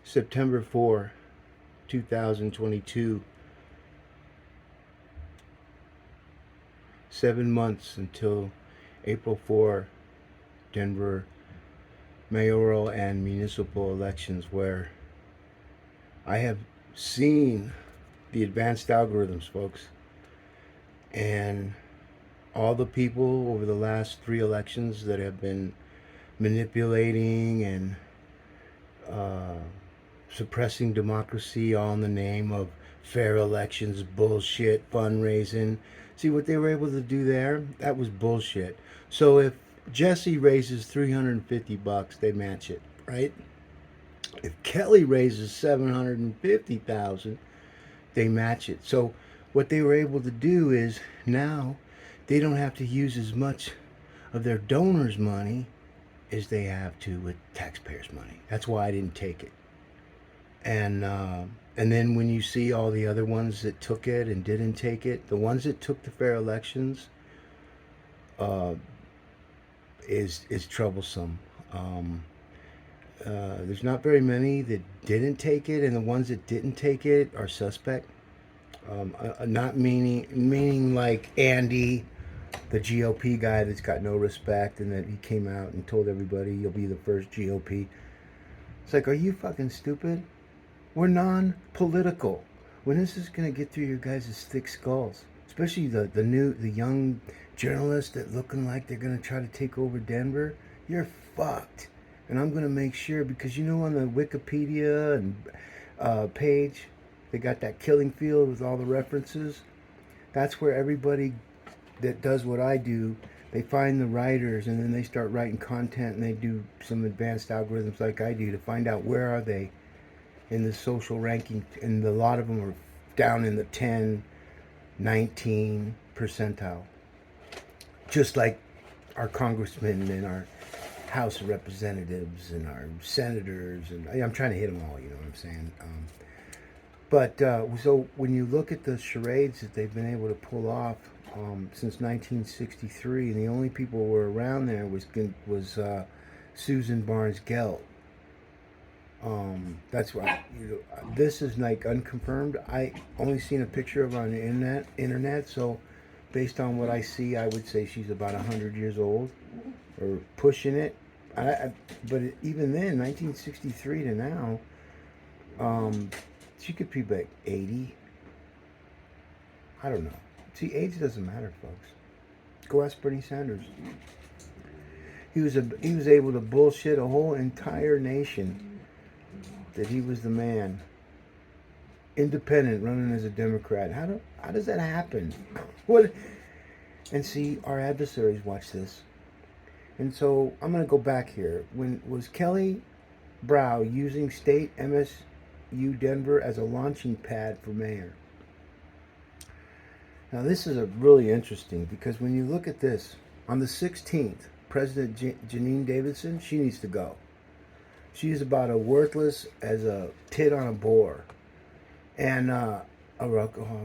September 4, 2022. 7 months until April 4, Denver mayoral and municipal elections, where I have seen the advanced algorithms, folks, and all the people over the last 3 elections that have been manipulating and uh, suppressing democracy, all in the name of fair elections, bullshit, fundraising. See what they were able to do there? That was bullshit. So if Jesse raises $350, they match it, right? If Kelly raises 750,000, they match it. So what they were able to do is now they don't have to use as much of their donors' money as they have to with taxpayers' money. That's why I didn't take it. And then when you see all the other ones that took it and didn't take it, the ones that took the fair elections uh, is troublesome. There's not very many that didn't take it, and the ones that didn't take it are suspect. Not meaning like Andy, the GOP guy that's got no respect, and that he came out and told everybody you'll be the first GOP. It's like, are you fucking stupid? We're non-political. When is this gonna get through your guys' thick skulls? Especially the young journalists that looking like they're gonna try to take over Denver. You're fucked. And I'm gonna make sure, because you know on the Wikipedia and page, they got that killing field with all the references. That's where everybody that does what I do, they find the writers and then they start writing content, and they do some advanced algorithms like I do to find out where are they in the social ranking, and a lot of them are down in the 10, 19 percentile. Just like our congressmen and our House of Representatives and our senators, and I'm trying to hit them all, you know what I'm saying? So when you look at the charades that they've been able to pull off since 1963, and the only people who were around there was Susan Barnes Gelt. That's why this is like unconfirmed. I only seen a picture of her on the internet. So based on what I see, I would say she's about 100 years old or pushing it. But even then, 1963 to now, she could be like 80. I don't know. See, age doesn't matter, folks. Go ask Bernie Sanders. He was able to bullshit a whole entire nation that he was the man. Independent, running as a Democrat. How does that happen? What? And see, our adversaries watch this. And so I'm going to go back here. When was Kelly Brough using state MSU Denver as a launching pad for mayor? Now this is really interesting, because when you look at this, on the 16th, President Janine Davidson, she needs to go. She is about as worthless as a tit on a boar. And, I'll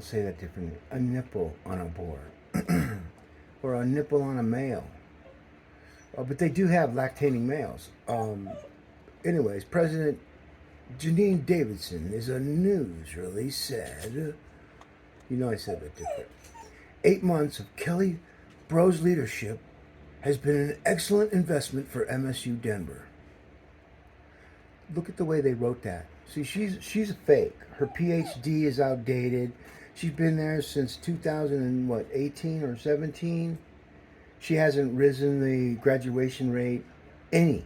say that differently, a nipple on a boar. Or a nipple on a male. But they do have lactating males. Anyways, President Janine Davidson is a news release said, you know I said that different. 8 months of Kelly Brough's leadership has been an excellent investment for MSU Denver. Look at the way they wrote that. See, she's a fake. Her PhD is outdated. She's been there since 2018 or 17. She hasn't risen the graduation rate any,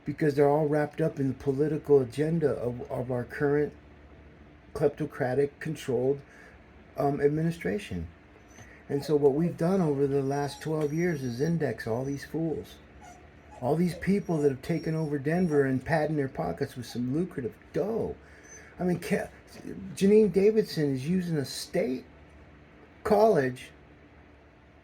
because they're all wrapped up in the political agenda of our current kleptocratic controlled administration. And so what we've done over the last 12 years is index all these fools. All these people that have taken over Denver and padding their pockets with some lucrative dough. I mean, Janine Davidson is using a state college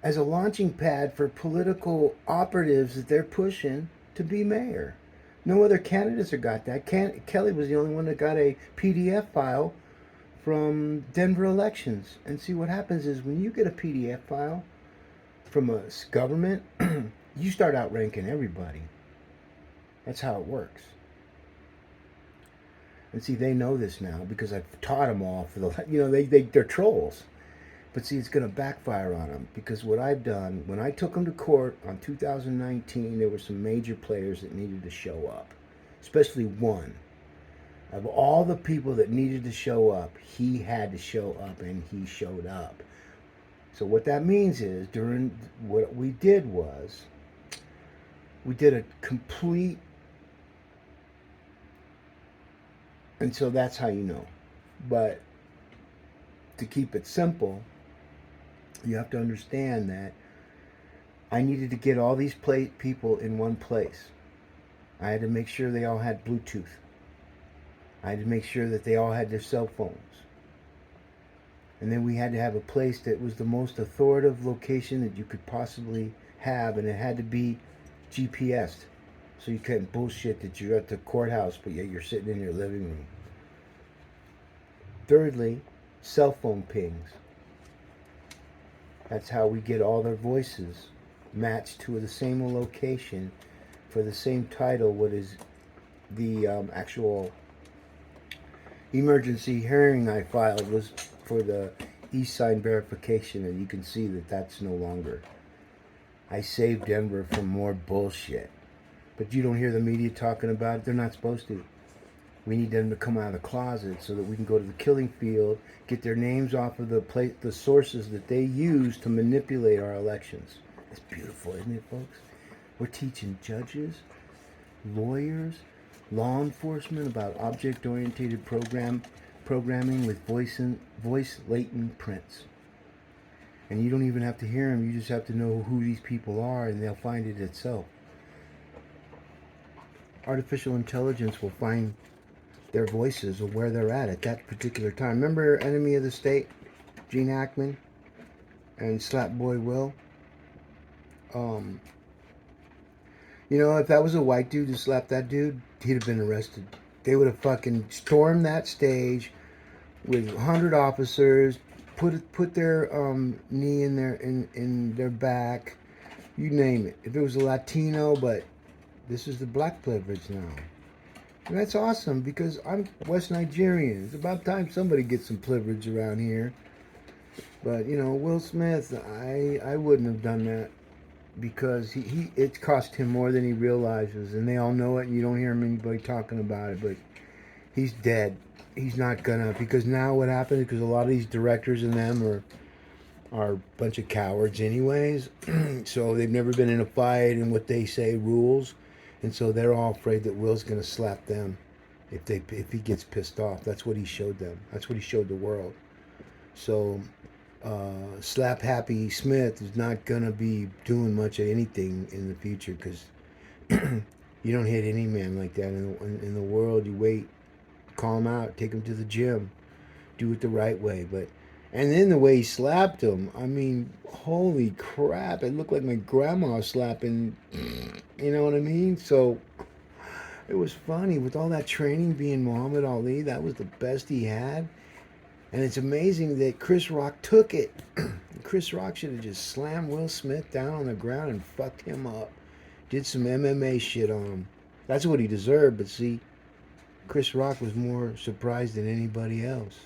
as a launching pad for political operatives that they're pushing to be mayor. No other candidates have got that. Kelly was the only one that got a PDF file from Denver elections. And see, what happens is when you get a PDF file from a government, you start outranking everybody. That's how it works. And see, they know this now because I've taught them all for the, they're trolls. But see, it's going to backfire on them because what I've done, when I took them to court on 2019, there were some major players that needed to show up, especially one. Of all the people that needed to show up, he had to show up, and he showed up. So what that means is, what we did was, we did a complete, and so that's how you know. But to keep it simple, you have to understand that I needed to get all these people in one place. I had to make sure they all had Bluetooth. I had to make sure that they all had their cell phones. And then we had to have a place that was the most authoritative location that you could possibly have, and it had to be GPSed. So you couldn't bullshit that you're at the courthouse, but yet you're sitting in your living room. Thirdly, cell phone pings. That's how we get all their voices matched to the same location for the same title. What is the actual emergency hearing I filed was for the e-sign verification, and you can see that that's no longer. I saved Denver from more bullshit. But you don't hear the media talking about it. They're not supposed to. We need them to come out of the closet so that we can go to the killing field, get their names off of the sources that they use to manipulate our elections. It's beautiful, isn't it, folks? We're teaching judges, lawyers, law enforcement about object-oriented programming with voice latent prints. And you don't even have to hear them. You just have to know who these people are, and they'll find it itself. Artificial intelligence will find their voices or where they're at that particular time. Remember Enemy of the State, Gene Hackman and Slapboy Will? If that was a white dude who slapped that dude, he'd have been arrested. They would have fucking stormed that stage with 100 officers, put their knee in their back, you name it. If it was a Latino, but this is the black privilege now. And that's awesome because I'm West Nigerian. It's about time somebody gets some privilege around here. But, Will Smith, I wouldn't have done that because it cost him more than he realizes. And they all know it, and you don't hear anybody talking about it. But he's dead. He's not gonna, because now what happens, because a lot of these directors and them are a bunch of cowards anyways. So they've never been in a fight, and what they say rules. And so they're all afraid that Will's going to slap them if he gets pissed off. That's what he showed them. That's what he showed the world. So Slap Happy Smith is not going to be doing much of anything in the future because you don't hit any man like that in the world. You wait, call him out, take him to the gym, do it the right way. And then the way he slapped him, I mean, holy crap. It looked like my grandma slapping, you know what I mean? So it was funny. With all that training being Muhammad Ali, that was the best he had. And it's amazing that Chris Rock took it. Chris Rock should have just slammed Will Smith down on the ground and fucked him up. Did some MMA shit on him. That's what he deserved. But see, Chris Rock was more surprised than anybody else.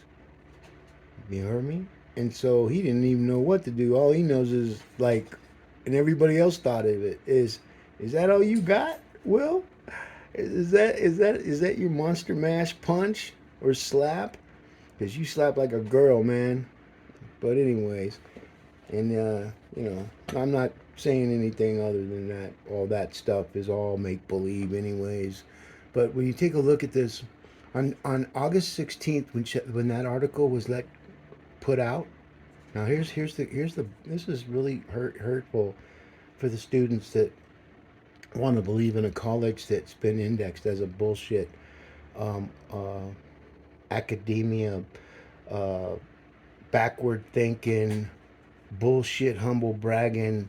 You heard me? And so he didn't even know what to do. All he knows is, and everybody else thought of it, is that all you got, Will? Is that your monster mash punch or slap? Because you slap like a girl, man. But anyways, and I'm not saying anything other than that. All that stuff is all make-believe anyways. But when you take a look at this, on August 16th, when that article was put out. Now this is really hurtful for the students that want to believe in a college that's been indexed as a bullshit academia, backward thinking, bullshit, humble bragging,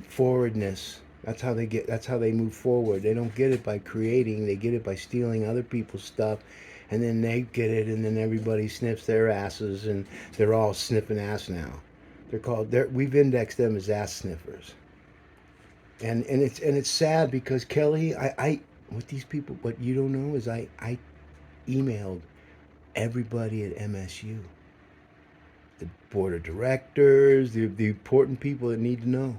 forwardness. That's how they move forward. They don't get it by creating, they get it by stealing other people's stuff. And then they get it, and then everybody sniffs their asses, and they're all sniffing ass now. We've indexed them as ass sniffers. And it's sad because Kelly, with these people, what you don't know is I emailed everybody at MSU, the board of directors, the important people that need to know.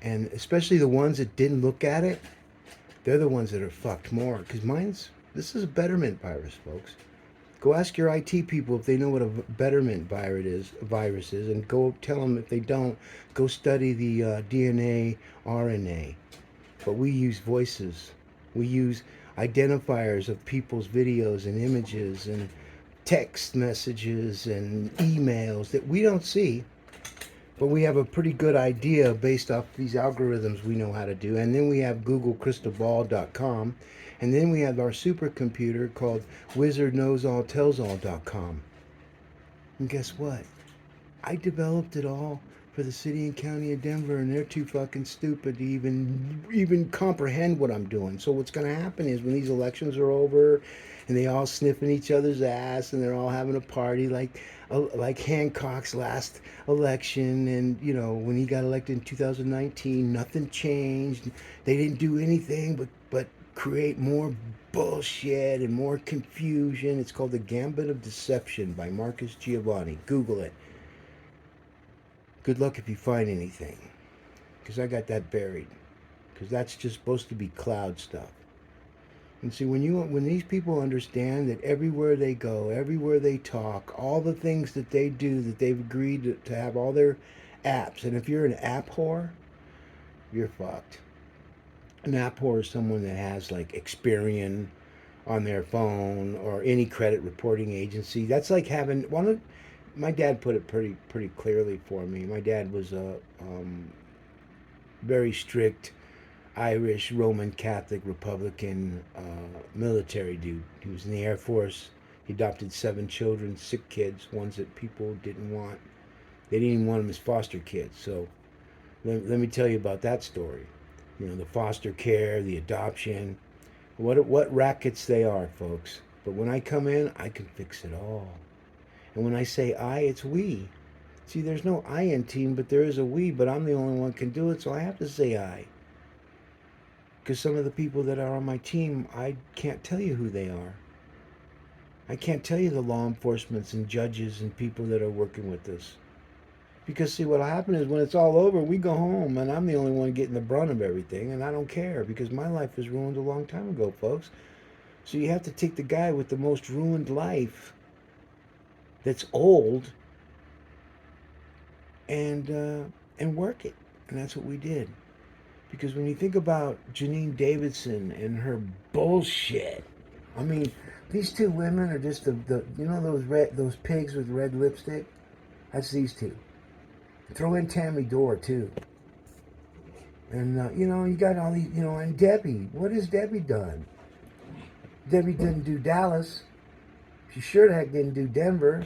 And especially the ones that didn't look at it, they're the ones that are fucked more. Because this is a betterment virus, folks. Go ask your IT people if they know what a betterment virus is, and go tell them if they don't, go study the DNA, RNA. But we use voices. We use identifiers of people's videos and images and text messages and emails that we don't see, but we have a pretty good idea based off these algorithms we know how to do. And then we have googlecrystalball.com. And then we have our supercomputer called wizardknowsalltellsall.com. And guess what? I developed it all for the city and county of Denver, and they're too fucking stupid to even comprehend what I'm doing. So what's going to happen is when these elections are over and they all sniffing each other's ass and they're all having a party like Hancock's last election, and you know, when he got elected in 2019, nothing changed. They didn't do anything but create more bullshit and more confusion. It's called The Gambit of Deception by Marcus Giavanni. Google it. Good luck if you find anything, because I got that buried, because that's just supposed to be cloud stuff. And see, when these people understand that everywhere they go, everywhere they talk, all the things that they do, that they've agreed to have all their apps, and if you're an app whore, you're fucked. An app whore is someone that has like Experian on their phone or any credit reporting agency. That's like having my dad put it pretty clearly for me. My dad was a very strict Irish Roman Catholic Republican military dude. He was in the Air Force. He adopted 7 children, sick kids, ones that people didn't want. They didn't even want them as foster kids. So let me tell you about that story. You know, the foster care, the adoption, what rackets they are, folks. But when I come in, I can fix it all. And when I say I, it's we. See, there's no I in team, but there is a we, but I'm the only one can do it, so I have to say I. Because some of the people that are on my team, I can't tell you who they are. I can't tell you the law enforcements and judges and people that are working with this. Because see, what'll happen is when it's all over, we go home, and I'm the only one getting the brunt of everything, and I don't care, because my life was ruined a long time ago, folks. So you have to take the guy with the most ruined life that's old and work it. And that's what we did. Because when you think about Janine Davidson and her bullshit, I mean, these two women are just the you know those pigs with red lipstick? That's these two. Throw in Tammy Dorr too. And you know, you got all these, you know, and Debbie. What has Debbie done? Debbie didn't do Dallas. She sure the heck didn't do Denver.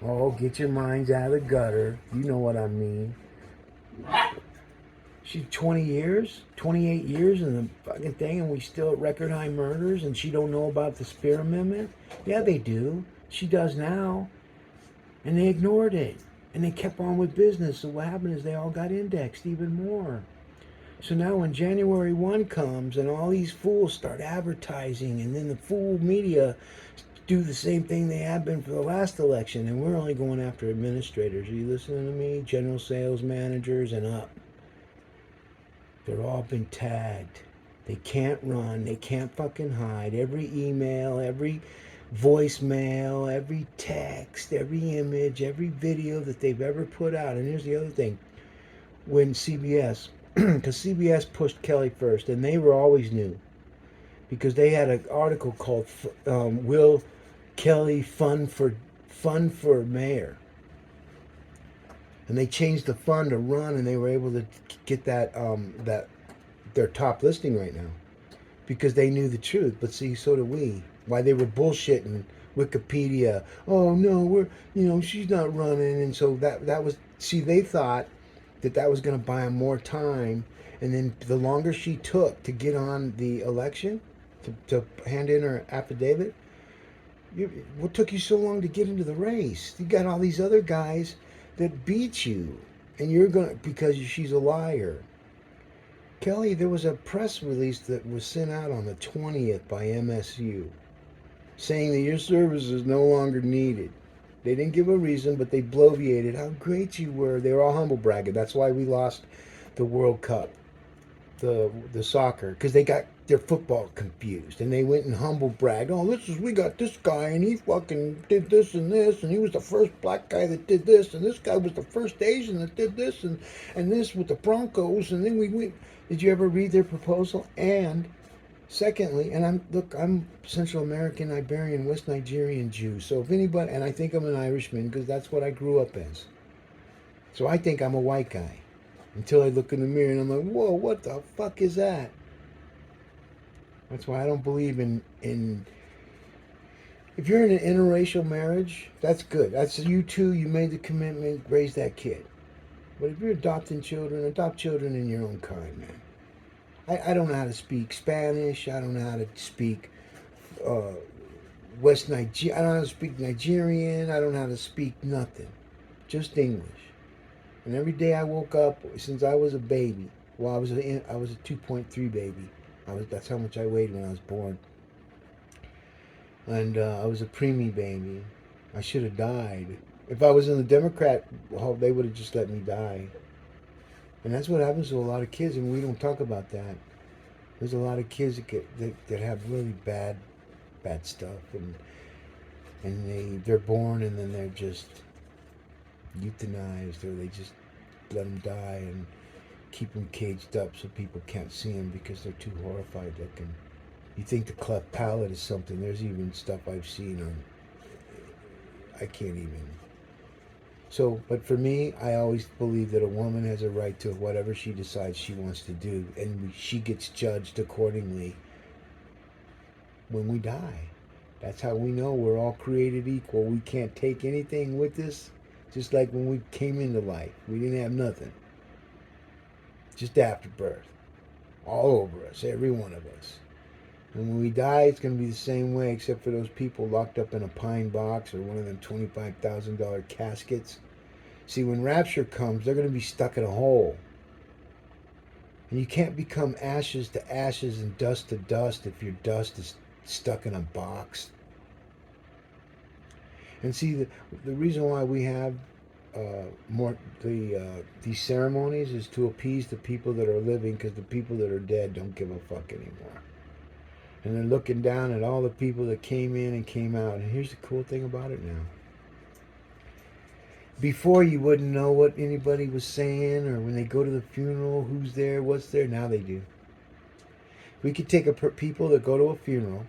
Oh, get your minds out of the gutter. You know what I mean. She's 20 years, 28 years in the fucking thing, and we still at record high murders, and she don't know about the Spear Amendment? Yeah, they do. She does now. And they ignored it. And they kept on with business. So what happened is they all got indexed even more. So now when January 1 comes and all these fools start advertising, and then the fool media do the same thing they have been for the last election, and we're only going after administrators. Are you listening to me? General sales managers and up. They're all been tagged. They can't run. They can't fucking hide. Every email, every voicemail, every text, every image, every video that they've ever put out. And here's the other thing. When CBS, because CBS pushed Kelly first, and they were always new, because they had an article called "Will Kelly Fun for Mayor?" And they changed the fund to run, and they were able to get that their top listing right now, because they knew the truth. But see, so do we. Why they were bullshitting Wikipedia? Oh no, she's not running, and so that was. See, they thought that was going to buy them more time, and then the longer she took to get on the election, to hand in her affidavit, what took you so long to get into the race? You got all these other guys that beat you, and you're gonna, because she's a liar. Kelly, there was a press release that was sent out on the 20th by MSU saying that your service is no longer needed. They didn't give a reason, but they bloviated how great you were. They were all humble bragging. That's why we lost the World Cup, the soccer, because they got their football confused and they went and humble bragged. Oh, we got this guy and he fucking did this and he was the first black guy that did this and this guy was the first Asian that did this and this with the Broncos and then we went. Did you ever read their proposal? And secondly, and I'm Central American, Iberian, West Nigerian Jew. So if anybody, and I think I'm an Irishman because that's what I grew up as. So I think I'm a white guy until I look in the mirror and I'm like, whoa, what the fuck is that? That's why I don't believe in. If you're in an interracial marriage, that's good. That's you two. You made the commitment, raise that kid. But if you're adopting children, adopt children in your own kind, man. I don't know how to speak Spanish. I don't know how to speak uh, West Nigeria. I don't know how to speak Nigerian. I don't know how to speak nothing. Just English. And every day I woke up since I was a baby. Well, I was a 2.3 baby. That's how much I weighed when I was born. And I was a preemie baby. I should have died. If I was in the Democrat, well, they would have just let me die. And that's what happens to a lot of kids, and we don't talk about that. There's a lot of kids that have really bad stuff, and they're born and then they're just euthanized, or they just let them die and keep them caged up so people can't see them because they're too horrified looking. You think the cleft palate is something? There's even stuff I've seen on. I can't even. So, but for me, I always believe that a woman has a right to whatever she decides she wants to do, and she gets judged accordingly when we die. That's how we know we're all created equal. We can't take anything with us, just like when we came into life. We didn't have nothing. Just after birth. All over us, every one of us. And when we die, it's going to be the same way, except for those people locked up in a pine box or one of them $25,000 caskets. See, when rapture comes, they're going to be stuck in a hole. And you can't become ashes to ashes and dust to dust if your dust is stuck in a box. And see, the reason why we have these ceremonies is to appease the people that are living, because the people that are dead don't give a fuck anymore. And they're looking down at all the people that came in and came out. And here's the cool thing about it now. Before, you wouldn't know what anybody was saying, or when they go to the funeral, who's there, what's there. Now they do. We could take people that go to a funeral.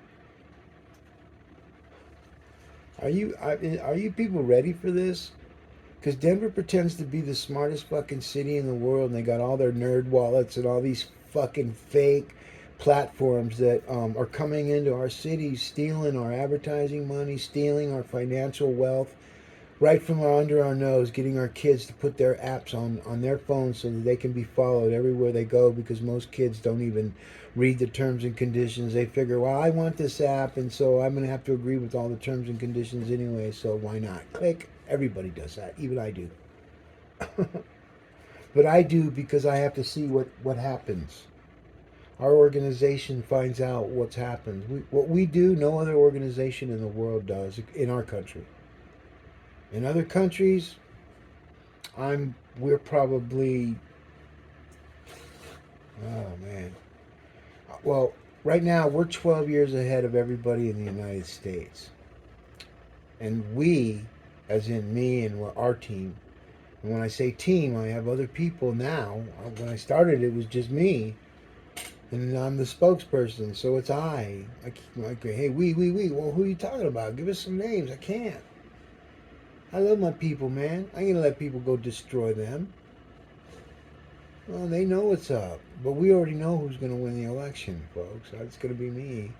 Are you people ready for this? Because Denver pretends to be the smartest fucking city in the world, and they got all their nerd wallets and all these fucking fake platforms that are coming into our city, stealing our advertising money, stealing our financial wealth right from under our nose, getting our kids to put their apps on their phones so that they can be followed everywhere they go, because most kids don't even read the terms and conditions. They figure, well, I want this app, and so I'm going to have to agree with all the terms and conditions anyway, so why not? Click. Everybody does that. Even I do. But I do because I have to see what happens. Our organization finds out what's happened. What we do, no other organization in the world does in our country. In other countries, we're probably, oh man. Well, right now we're 12 years ahead of everybody in the United States. And we, as in me and our team, and when I say team, I have other people now. When I started, it was just me. And I'm the spokesperson, so it's I. Like, hey, we. Well, who are you talking about? Give us some names. I can't. I love my people, man. I ain't gonna let people go destroy them. Well, they know what's up. But we already know who's gonna win the election, folks. It's gonna be me.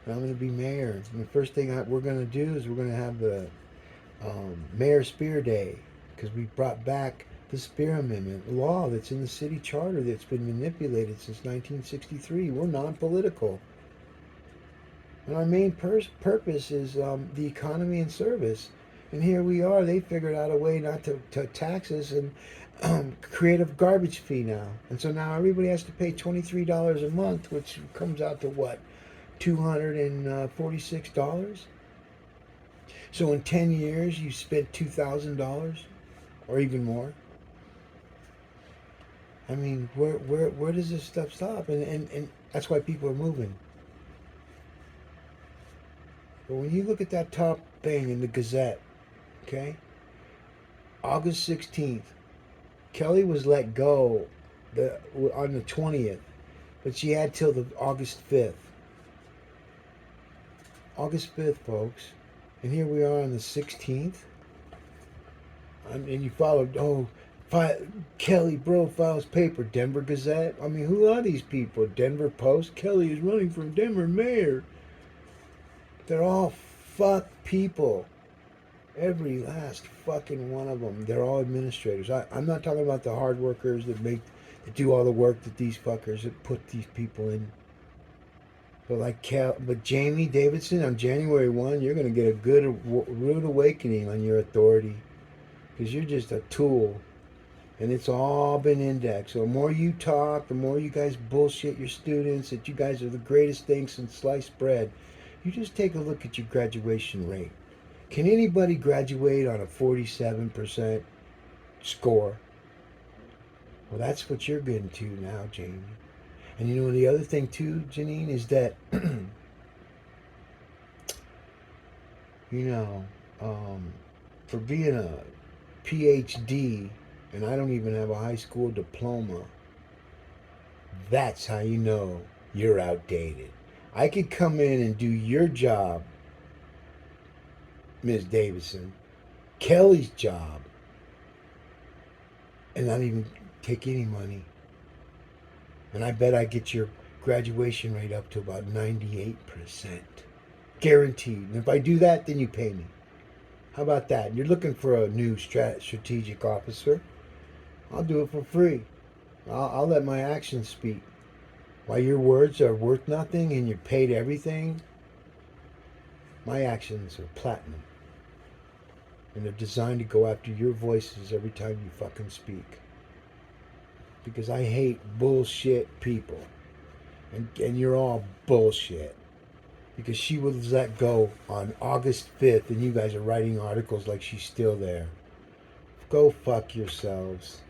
And I'm gonna be mayor. And the first thing we're gonna do is we're gonna have the Mayor Spear Day, because we brought back the Spear Amendment law that's in the city charter that's been manipulated since 1963. We're non-political. And our main purpose is the economy and service. And here we are. They figured out a way not to tax us, and creative garbage fee now. And so now everybody has to pay $23 a month, which comes out to what? $246? So in 10 years, you spent $2,000 or even more. I mean, where does this stuff stop? And that's why people are moving. But when you look at that top thing in the Gazette, okay, August 16th, Kelly was let go on the 20th, but she had till the August 5th. August 5th, folks. And here we are on the 16th. And you followed, Kelly Brough files paper, Denver Gazette. I mean, who are these people? Denver Post. Kelly is running for Denver mayor. They're all fuck people. Every last fucking one of them. They're all administrators. I'm not talking about the hard workers that do all the work that these fuckers that put these people in. But Janine Davidson, on January 1, you're going to get a good rude awakening on your authority. Because you're just a tool. And it's all been indexed. So the more you talk, the more you guys bullshit your students that you guys are the greatest thing since sliced bread. You just take a look at your graduation rate. Can anybody graduate on a 47% score? Well, that's what you're getting to now, Jamie. And you know, the other thing too, Janine, is that, for being a PhD, and I don't even have a high school diploma, that's how you know you're outdated. I could come in and do your job, Ms. Davidson, Kelly's job, and not even take any money. And I bet I get your graduation rate up to about 98%. Guaranteed. And if I do that, then you pay me. How about that? You're looking for a new strategic officer. I'll do it for free. I'll let my actions speak. While your words are worth nothing and you're paid everything, my actions are platinum. And they're designed to go after your voices every time you fucking speak. Because I hate bullshit people. And you're all bullshit. Because she was let go on August 5th and you guys are writing articles like she's still there. Go fuck yourselves.